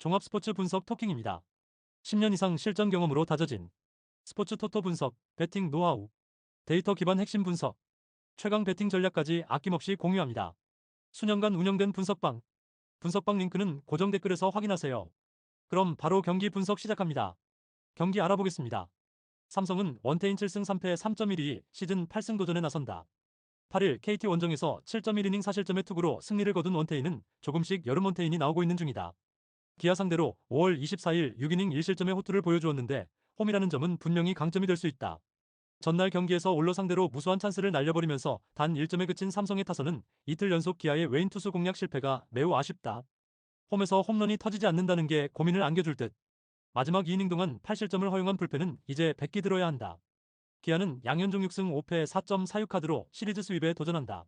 종합스포츠 분석 토킹입니다. 10년 이상 실전 경험으로 다져진 스포츠 토토 분석, 배팅 노하우, 데이터 기반 핵심 분석, 최강 배팅 전략까지 아낌없이 공유합니다. 수년간 운영된 분석방 링크는 고정 댓글에서 확인하세요. 그럼 바로 경기 분석 시작합니다. 경기 알아보겠습니다. 삼성은 원태인 7승 3패 3.12 시즌 8승 도전에 나선다. 8일 KT 원정에서 7.1이닝 사실점의 투구로 승리를 거둔 원태인은 조금씩 여름 원태인이 나오고 있는 중이다. 기아 상대로 5월 24일 6이닝 1실점의 호투를 보여주었는데 홈이라는 점은 분명히 강점이 될 수 있다. 전날 경기에서 올러 상대로 무수한 찬스를 날려버리면서 단 1점에 그친 삼성의 타선은 이틀 연속 기아의 외인 투수 공략 실패가 매우 아쉽다. 홈에서 홈런이 터지지 않는다는 게 고민을 안겨줄 듯. 마지막 2이닝 동안 8실점을 허용한 불펜은 이제 100기 들어야 한다. 기아는 양현종 6승 5패 4.46 카드로 시리즈 수입에 도전한다.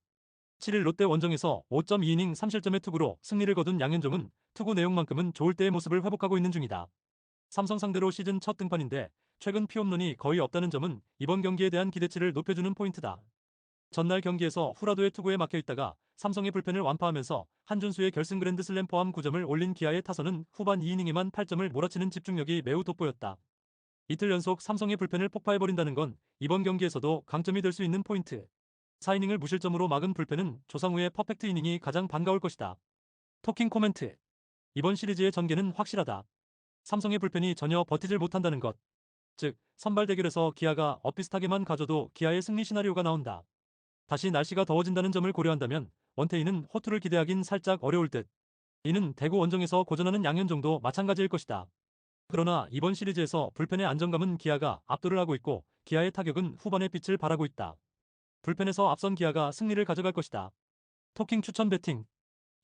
7일 롯데 원정에서 5.2이닝 3실점의 투구로 승리를 거둔 양현종은 투구 내용만큼은 좋을 때의 모습을 회복하고 있는 중이다. 삼성 상대로 시즌 첫 등판인데 최근 피홈런이 거의 없다는 점은 이번 경기에 대한 기대치를 높여주는 포인트다. 전날 경기에서 후라도의 투구에 막혀있다가 삼성의 불펜을 완파하면서 한준수의 결승 그랜드슬램 포함 9점을 올린 기아의 타선은 후반 2이닝에만 8점을 몰아치는 집중력이 매우 돋보였다. 이틀 연속 삼성의 불펜을 폭파해버린다는 건 이번 경기에서도 강점이 될 수 있는 포인트. 4이닝을 무실점으로 막은 불펜은 조상우의 퍼펙트 이닝이 가장 반가울 것이다. 토킹 코멘트. 이번 시리즈의 전개는 확실하다. 삼성의 불펜이 전혀 버티질 못한다는 것. 즉, 선발 대결에서 기아가 엇비슷하게만 가져도 기아의 승리 시나리오가 나온다. 다시 날씨가 더워진다는 점을 고려한다면 원태인은 호투를 기대하긴 살짝 어려울 듯. 이는 대구 원정에서 고전하는 양현종도 마찬가지일 것이다. 그러나 이번 시리즈에서 불펜의 안정감은 기아가 압도를 하고 있고 기아의 타격은 후반의 빛을 발하고 있다. 불펜에서 앞선 기아가 승리를 가져갈 것이다. 토킹 추천 배팅.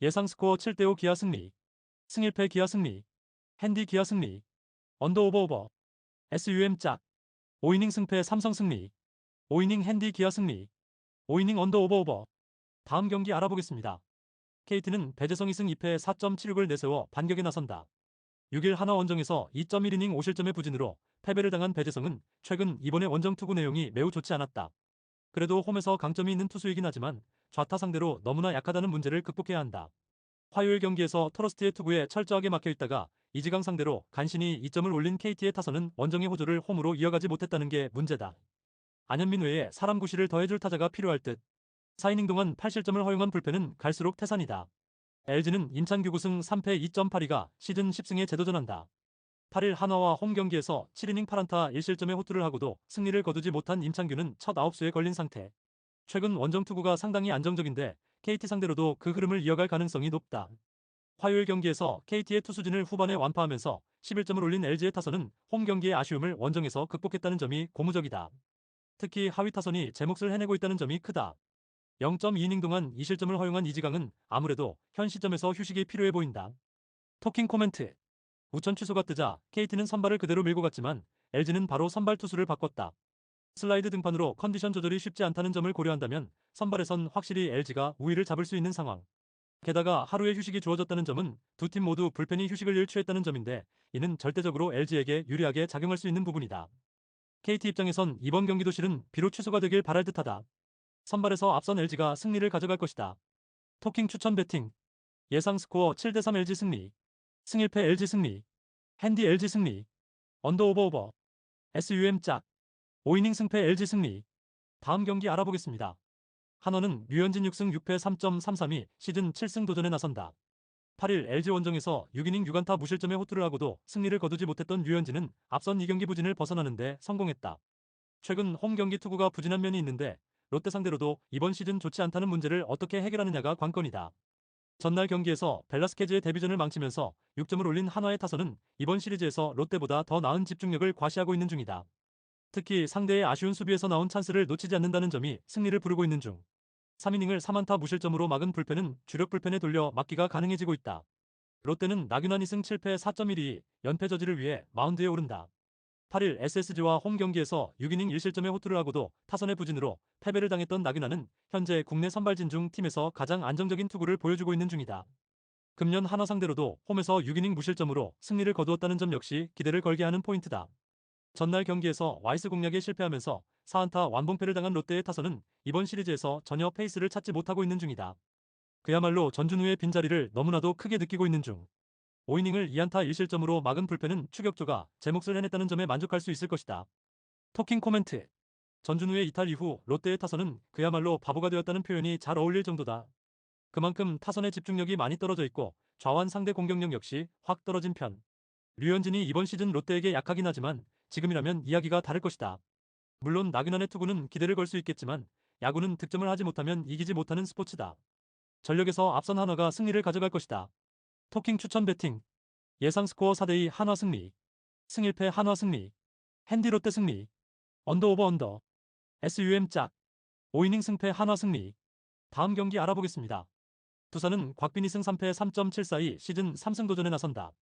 예상 스코어 7대5 기아 승리. 승일패 기아 승리. 핸디 기아 승리. 언더 오버 오버. SUM 짝. 5이닝 승패 삼성 승리. 5이닝 핸디 기아 승리. 5이닝 언더 오버 오버. 다음 경기 알아보겠습니다. KT는 배재성 2승 2패 4.76을 내세워 반격에 나선다. 6일 한화 원정에서 2.1이닝 5실점의 부진으로 패배를 당한 배재성은 최근 이번의 원정 투구 내용이 매우 좋지 않았다. 그래도 홈에서 강점이 있는 투수이긴 하지만 좌타 상대로 너무나 약하다는 문제를 극복해야 한다. 화요일 경기에서 토러스트의 투구에 철저하게 막혀있다가 이지강 상대로 간신히 2점을 올린 KT의 타선은 원정의 호조를 홈으로 이어가지 못했다는 게 문제다. 안현민 외에 사람 구실을 더해줄 타자가 필요할 듯. 4이닝 동안 8실점을 허용한 불펜은 갈수록 태산이다. LG는 임찬규 9승 3패 2.82가 시즌 10승에 재도전한다. 8일 한화와 홈 경기에서 7이닝 8안타 1실점의 호투를 하고도 승리를 거두지 못한 임창규는 첫 아웃수에 걸린 상태. 최근 원정 투구가 상당히 안정적인데 KT 상대로도 그 흐름을 이어갈 가능성이 높다. 화요일 경기에서 KT의 투수진을 후반에 완파하면서 11점을 올린 LG의 타선은 홈 경기의 아쉬움을 원정에서 극복했다는 점이 고무적이다. 특히 하위 타선이 제 몫을 해내고 있다는 점이 크다. 0.2이닝 동안 2실점을 허용한 이지강은 아무래도 현 시점에서 휴식이 필요해 보인다. 토킹 코멘트. 우천 취소가 뜨자 KT는 선발을 그대로 밀고 갔지만 LG는 바로 선발 투수를 바꿨다. 슬라이드 등판으로 컨디션 조절이 쉽지 않다는 점을 고려한다면 선발에선 확실히 LG가 우위를 잡을 수 있는 상황. 게다가 하루의 휴식이 주어졌다는 점은 두 팀 모두 불펜이 휴식을 일취했다는 점인데 이는 절대적으로 LG에게 유리하게 작용할 수 있는 부분이다. KT 입장에선 이번 경기도 실은 비록 취소가 되길 바랄 듯하다. 선발에서 앞선 LG가 승리를 가져갈 것이다. 토킹 추천 배팅. 예상 스코어 7대3 LG 승리. 승일패 LG 승리. 핸디 LG 승리. 언더 오버 오버. SUM 짝. 5이닝 승패 LG 승리. 다음 경기 알아보겠습니다. 한화는 류현진 6승 6패 3.33이 시즌 7승 도전에 나선다. 8일 LG 원정에서 6이닝 6안타 무실점의 호투를 하고도 승리를 거두지 못했던 류현진은 앞선 2경기 부진을 벗어나는데 성공했다. 최근 홈 경기 투구가 부진한 면이 있는데 롯데 상대로도 이번 시즌 좋지 않다는 문제를 어떻게 해결하느냐가 관건이다. 전날 경기에서 벨라스케즈의 데뷔전을 망치면서 6점을 올린 한화의 타선은 이번 시리즈에서 롯데보다 더 나은 집중력을 과시하고 있는 중이다. 특히 상대의 아쉬운 수비에서 나온 찬스를 놓치지 않는다는 점이 승리를 부르고 있는 중. 3이닝을 3안타 무실점으로 막은 불펜은 주력 불펜에 돌려 막기가 가능해지고 있다. 롯데는 나균환 2승 7패 4.12 연패 저지를 위해 마운드에 오른다. 8일 SSG와 홈 경기에서 6이닝 1실점의 호투를 하고도 타선의 부진으로 패배를 당했던 나균환은 현재 국내 선발진 중 팀에서 가장 안정적인 투구를 보여주고 있는 중이다. 금년 한화 상대로도 홈에서 6이닝 무실점으로 승리를 거두었다는 점 역시 기대를 걸게 하는 포인트다. 전날 경기에서 와이스 공략에 실패하면서 4안타 완봉패를 당한 롯데의 타선은 이번 시리즈에서 전혀 페이스를 찾지 못하고 있는 중이다. 그야말로 전준우의 빈자리를 너무나도 크게 느끼고 있는 중. 5이닝을 2안타 1실점으로 막은 불펜은 추격조가 제 몫을 해냈다는 점에 만족할 수 있을 것이다. 토킹 코멘트. 전준우의 이탈 이후 롯데의 타선은 그야말로 바보가 되었다는 표현이 잘 어울릴 정도다. 그만큼 타선의 집중력이 많이 떨어져 있고 좌완 상대 공격력 역시 확 떨어진 편. 류현진이 이번 시즌 롯데에게 약하긴 하지만 지금이라면 이야기가 다를 것이다. 물론 나균안의 투구는 기대를 걸 수 있겠지만 야구는 득점을 하지 못하면 이기지 못하는 스포츠다. 전력에서 앞선 한화가 승리를 가져갈 것이다. 토킹 추천 배팅. 예상 스코어 4대2 한화 승리. 승1패 한화 승리. 핸디 롯데 승리. 언더 오버 언더. SUM 짝. 5이닝 승패 한화 승리. 다음 경기 알아보겠습니다. 두산은 곽빈이 승 3패 3.742 시즌 3승 도전에 나선다.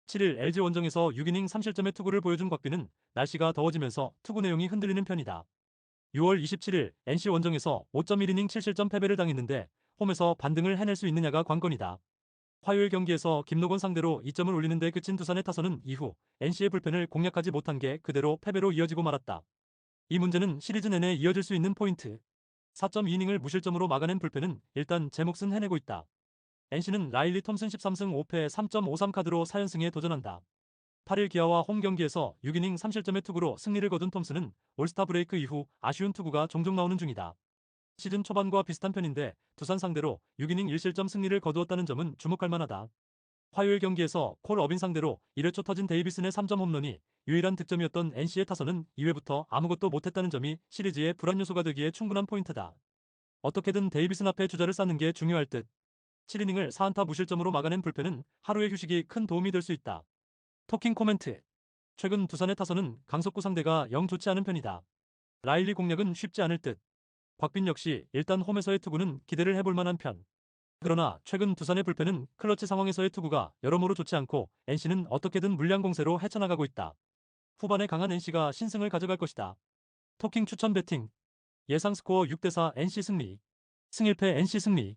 7일 LG 원정에서 6이닝 3실점의 투구를 보여준 곽빈은 날씨가 더워지면서 투구 내용이 흔들리는 편이다. 6월 27일 NC 원정에서 5.1이닝 7실점 패배를 당했는데 홈에서 반등을 해낼 수 있느냐가 관건이다. 화요일 경기에서 김노건 상대로 2점을 올리는데 그친 두산의 타선은 이후 NC의 불펜을 공략하지 못한 게 그대로 패배로 이어지고 말았다. 이 문제는 시리즈 내내 이어질 수 있는 포인트. 4.2이닝을 무실점으로 막아낸 불펜은 일단 제 몫은 해내고 있다. NC는 라일리 톰슨 13승 5패 3.53 카드로 4연승에 도전한다. 8일 기아와 홈 경기에서 6이닝 3실점의 투구로 승리를 거둔 톰슨은 올스타 브레이크 이후 아쉬운 투구가 종종 나오는 중이다. 시즌 초반과 비슷한 편인데 두산 상대로 6이닝 1실점 승리를 거두었다는 점은 주목할 만하다. 화요일 경기에서 콜 어빈 상대로 1회 초 터진 데이비슨의 3점 홈런이 유일한 득점이었던 NC의 타선은 2회부터 아무것도 못했다는 점이 시리즈의 불안 요소가 되기에 충분한 포인트다. 어떻게든 데이비슨 앞에 주자를 쌓는 게 중요할 듯. 7이닝을 4안타 무실점으로 막아낸 불펜은 하루의 휴식이 큰 도움이 될 수 있다. 토킹 코멘트. 최근 두산의 타선은 강속구 상대가 영 좋지 않은 편이다. 라일리 공략은 쉽지 않을 듯. 곽빈 역시 일단 홈에서의 투구는 기대를 해볼 만한 편. 그러나 최근 두산의 불펜은 클러치 상황에서의 투구가 여러모로 좋지 않고 NC는 어떻게든 물량 공세로 헤쳐나가고 있다. 후반에 강한 NC가 신승을 가져갈 것이다. 토킹 추천 배팅. 예상 스코어 6대4 NC 승리. 승1패 NC 승리.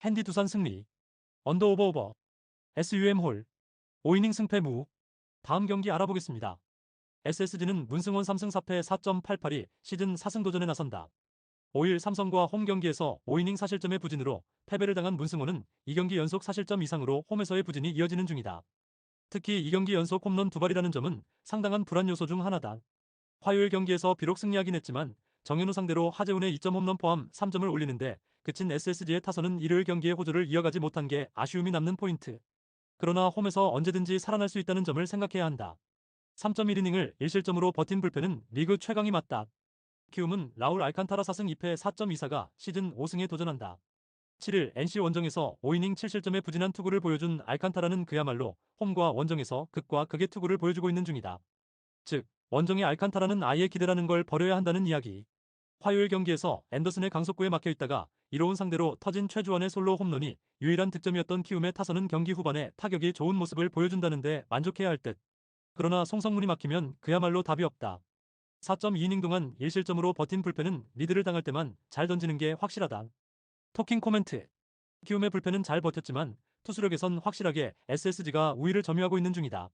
핸디 두산 승리. 언더 오버 오버. SUM 홀. 5이닝 승패 무. 다음 경기 알아보겠습니다. SSG는 문승원 3승 4패 4.882 시즌 4승 도전에 나선다. 5일 삼성과 홈 경기에서 5이닝 4실점의 부진으로 패배를 당한 문승원은 2경기 연속 4실점 이상으로 홈에서의 부진이 이어지는 중이다. 특히 2경기 연속 홈런 2발이라는 점은 상당한 불안 요소 중 하나다. 화요일 경기에서 비록 승리하긴 했지만 정현우 상대로 하재훈의 2점 홈런 포함 3점을 올리는데 그친 SSG의 타선은 일요일 경기의 호조를 이어가지 못한 게 아쉬움이 남는 포인트. 그러나 홈에서 언제든지 살아날 수 있다는 점을 생각해야 한다. 3.1이닝을 1실점으로 버틴 불펜은 리그 최강이 맞다. 키움은 라울 알칸타라 4승 2패 4.24가 시즌 5승에 도전한다. 7일 NC 원정에서 5이닝 7실점의 부진한 투구를 보여준 알칸타라는 그야말로 홈과 원정에서 극과 극의 투구를 보여주고 있는 중이다. 즉, 원정의 알칸타라는 아예 기대라는 걸 버려야 한다는 이야기. 화요일 경기에서 앤더슨의 강속구에 막혀 있다가 이로운 상대로 터진 최주원의 솔로 홈런이 유일한 득점이었던 키움의 타선은 경기 후반에 타격이 좋은 모습을 보여준다는데 만족해야 할 듯. 그러나 송성문이 막히면 그야말로 답이 없다. 4.2이닝 동안 1실점으로 버틴 불펜은 리드를 당할 때만 잘 던지는 게 확실하다. 토킹 코멘트. 키움의 불펜은 잘 버텼지만 투수력에선 확실하게 SSG가 우위를 점유하고 있는 중이다.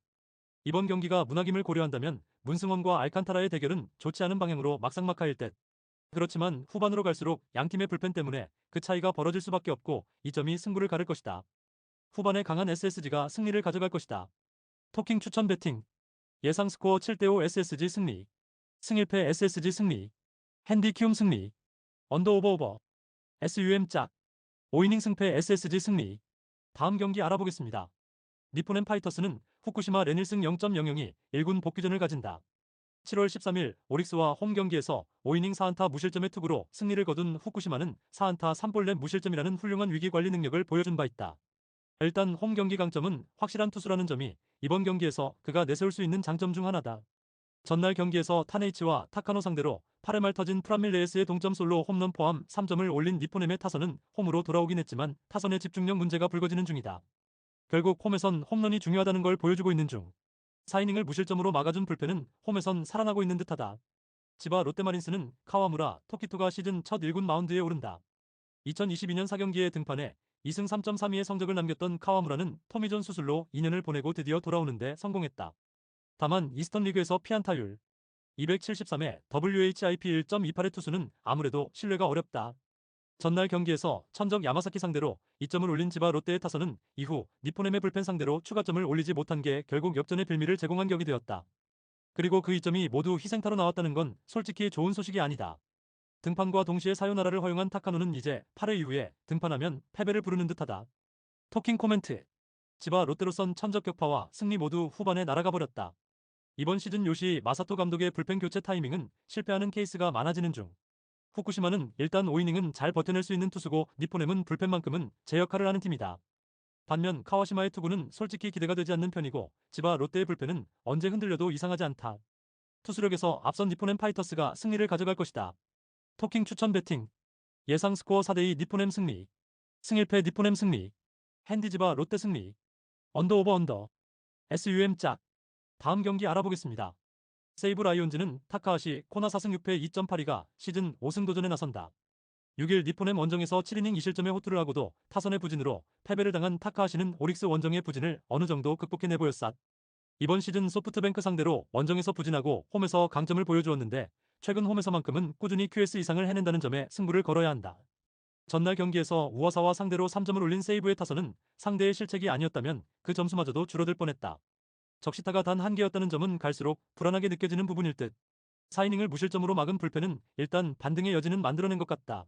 이번 경기가 문학임을 고려한다면 문승원과 알칸타라의 대결은 좋지 않은 방향으로 막상막하일 듯. 그렇지만 후반으로 갈수록 양팀의 불펜 때문에 그 차이가 벌어질 수밖에 없고 이 점이 승부를 가를 것이다. 후반에 강한 SSG가 승리를 가져갈 것이다. 토킹 추천 배팅. 예상 스코어 7대5 SSG 승리. 승1패 SSG 승리. 핸디 키움 승리. 언더 오버 오버. SUM 짝. 5이닝 승패 SSG 승리. 다음 경기 알아보겠습니다. 니폰앤 파이터스는 후쿠시마 레닐승 0.002 1군 복귀전을 가진다. 7월 13일 오릭스와 홈 경기에서 5이닝 4안타 무실점의 투구로 승리를 거둔 후쿠시마는 4안타 3볼넷 무실점이라는 훌륭한 위기 관리 능력을 보여준 바 있다. 일단 홈 경기 강점은 확실한 투수라는 점이 이번 경기에서 그가 내세울 수 있는 장점 중 하나다. 전날 경기에서 타네이치와 타카노 상대로 8회 말 터진 프란밀 레이스의 동점 솔로 홈런 포함 3점을 올린 니포넴의 타선은 홈으로 돌아오긴 했지만 타선의 집중력 문제가 불거지는 중이다. 결국 홈에선 홈런이 중요하다는 걸 보여주고 있는 중. 4이닝을 무실점으로 막아준 불펜은 홈에선 살아나고 있는 듯하다. 지바 롯데마린스는 카와무라 토키토가 시즌 첫 1군 마운드에 오른다. 2022년 4경기에 등판해 2승 3.32의 성적을 남겼던 카와무라는 토미존 수술로 2년을 보내고 드디어 돌아오는데 성공했다. 다만 이스턴 리그에서 피안타율 273에 WHIP 1.28의 투수는 아무래도 신뢰가 어렵다. 전날 경기에서 천적 야마사키 상대로 2점을 올린 지바 롯데의 타선은 이후 니포넴의 불펜 상대로 추가점을 올리지 못한 게 결국 역전의 빌미를 제공한 격이 되었다. 그리고 그 2점이 모두 희생타로 나왔다는 건 솔직히 좋은 소식이 아니다. 등판과 동시에 사요나라를 허용한 타카노는 이제 8회 이후에 등판하면 패배를 부르는 듯하다. 토킹 코멘트. 지바 롯데로선 천적 격파와 승리 모두 후반에 날아가 버렸다. 이번 시즌 요시 마사토 감독의 불펜 교체 타이밍은 실패하는 케이스가 많아지는 중. 후쿠시마는 일단 5이닝은 잘 버텨낼 수 있는 투수고 니포넴은 불펜만큼은 제 역할을 하는 팀이다. 반면 카와시마의 투구는 솔직히 기대가 되지 않는 편이고 지바 롯데의 불펜은 언제 흔들려도 이상하지 않다. 투수력에서 앞선 니포넴 파이터스가 승리를 가져갈 것이다. 토킹 추천 배팅. 예상 스코어 4대2 니포넴 승리. 승일패 니포넴 승리. 핸디지바 롯데 승리. 언더 오버 언더. SUM 짝. 다음 경기 알아보겠습니다. 세이브 라이온즈는 타카하시 코나 4승 6패 2.82가 시즌 5승 도전에 나선다. 6일 니포넴 원정에서 7이닝 2실점의 호투를 하고도 타선의 부진으로 패배를 당한 타카하시는 오릭스 원정의 부진을 어느 정도 극복해내 보였다. 이번 시즌 소프트뱅크 상대로 원정에서 부진하고 홈에서 강점을 보여주었는데 최근 홈에서만큼은 꾸준히 QS 이상을 해낸다는 점에 승부를 걸어야 한다. 전날 경기에서 우와사와 상대로 3점을 올린 세이브의 타선은 상대의 실책이 아니었다면 그 점수마저도 줄어들 뻔했다. 적시타가 단 한 개였다는 점은 갈수록 불안하게 느껴지는 부분일 듯. 4이닝을 무실점으로 막은 불펜은 일단 반등의 여지는 만들어낸 것 같다.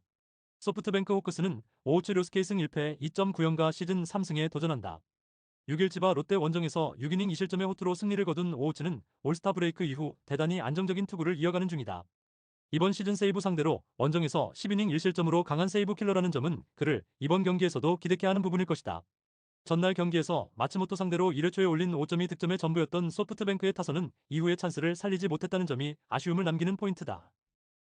소프트뱅크 호크스는 오호츠 료스케이 승 1패 2.90가 시즌 3승에 도전한다. 6일 지바 롯데 원정에서 6이닝 2실점의 호투로 승리를 거둔 오호츠는 올스타 브레이크 이후 대단히 안정적인 투구를 이어가는 중이다. 이번 시즌 세이브 상대로 원정에서 10이닝 1실점으로 강한 세이브 킬러라는 점은 그를 이번 경기에서도 기대케 하는 부분일 것이다. 전날 경기에서 마츠모토 상대로 1회 초에 올린 5점이 득점의 전부였던 소프트뱅크의 타선은 이후의 찬스를 살리지 못했다는 점이 아쉬움을 남기는 포인트다.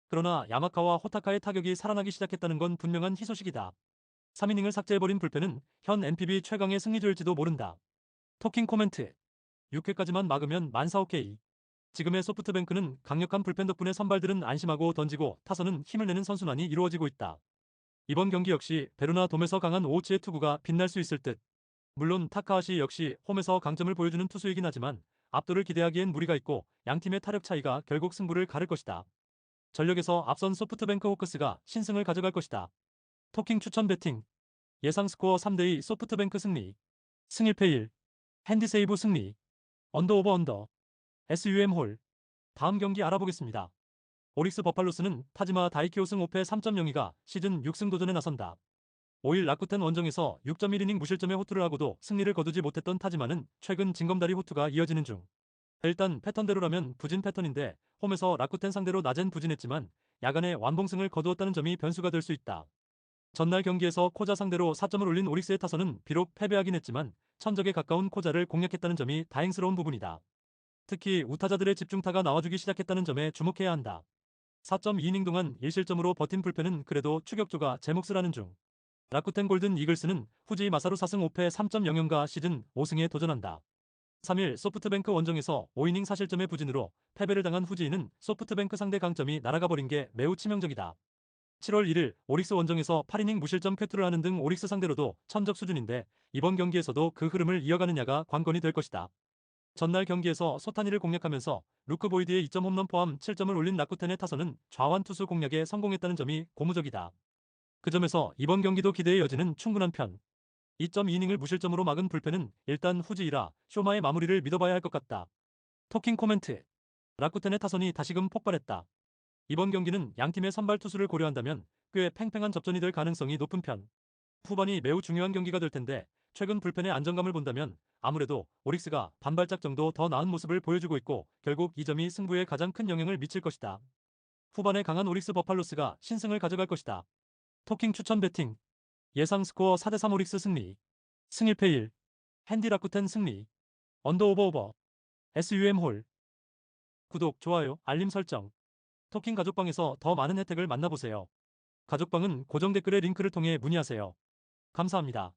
그러나 야마카와 호타카의 타격이 살아나기 시작했다는 건 분명한 희소식이다. 3이닝을 삭제해버린 불펜은 현 NPB 최강의 승리조일지도 모른다. 토킹 코멘트. 6회까지만 막으면 만사 오케이. 지금의 소프트뱅크는 강력한 불펜 덕분에 선발들은 안심하고 던지고 타선은 힘을 내는 선순환이 이루어지고 있다. 이번 경기 역시 베르나 돔에서 강한 오호치의 투구가 빛날 수 있을 듯. 물론 타카하시 역시 홈에서 강점을 보여주는 투수이긴 하지만 압도를 기대하기엔 무리가 있고 양팀의 타력 차이가 결국 승부를 가를 것이다. 전력에서 앞선 소프트뱅크 호크스가 신승을 가져갈 것이다. 토킹 추천 배팅. 예상 스코어 3대2 소프트뱅크 승리. 승일패 1. 핸디세이브 승리. 언더 오버 언더. SUM 홀. 다음 경기 알아보겠습니다. 오릭스 버팔로스는 타지마 다이키오 승 5패 3.02가 시즌 6승 도전에 나선다. 5일 라쿠텐 원정에서 6.1이닝 무실점의 호투를 하고도 승리를 거두지 못했던 타지마는 최근 징검다리 호투가 이어지는 중. 일단 패턴대로라면 부진 패턴인데 홈에서 라쿠텐 상대로 낮엔 부진했지만 야간에 완봉승을 거두었다는 점이 변수가 될 수 있다. 전날 경기에서 코자 상대로 4점을 올린 오릭스의 타선은 비록 패배하긴 했지만 천적에 가까운 코자를 공략했다는 점이 다행스러운 부분이다. 특히 우타자들의 집중타가 나와주기 시작했다는 점에 주목해야 한다. 4.2이닝 동안 1실점으로 버틴 불펜은 그래도 추격조가 제 몫을 하는 중. 라쿠텐 골든 이글스는 후지 마사루 4승 5패 3.00가 시즌 5승에 도전한다. 3일 소프트뱅크 원정에서 5이닝 4실점의 부진으로 패배를 당한 후지인은 소프트뱅크 상대 강점이 날아가 버린 게 매우 치명적이다. 7월 1일 오릭스 원정에서 8이닝 무실점 쾌투를 하는 등 오릭스 상대로도 천적 수준인데 이번 경기에서도 그 흐름을 이어가느냐가 관건이 될 것이다. 전날 경기에서 소타니를 공략하면서 루크 보이드의 2점 홈런 포함 7점을 올린 라쿠텐의 타선은 좌완 투수 공략에 성공했다는 점이 고무적이다. 그 점에서 이번 경기도 기대의 여지는 충분한 편. 2.2이닝을 무실점으로 막은 불펜은 일단 후지이라 쇼마의 마무리를 믿어봐야 할 것 같다. 토킹 코멘트. 라쿠텐의 타선이 다시금 폭발했다. 이번 경기는 양팀의 선발 투수를 고려한다면 꽤 팽팽한 접전이 될 가능성이 높은 편. 후반이 매우 중요한 경기가 될 텐데 최근 불펜의 안정감을 본다면 아무래도 오릭스가 반발짝 정도 더 나은 모습을 보여주고 있고 결국 이 점이 승부에 가장 큰 영향을 미칠 것이다. 후반에 강한 오릭스 버팔로스가 신승을 가져갈 것이다. 토킹 추천 배팅. 예상 스코어 4대3 오릭스 승리. 승일패 1. 핸디 라쿠텐 승리. 언더 오버 오버. SUM 홀. 구독, 좋아요, 알림 설정. 토킹 가족방에서 더 많은 혜택을 만나보세요. 가족방은 고정 댓글의 링크를 통해 문의하세요. 감사합니다.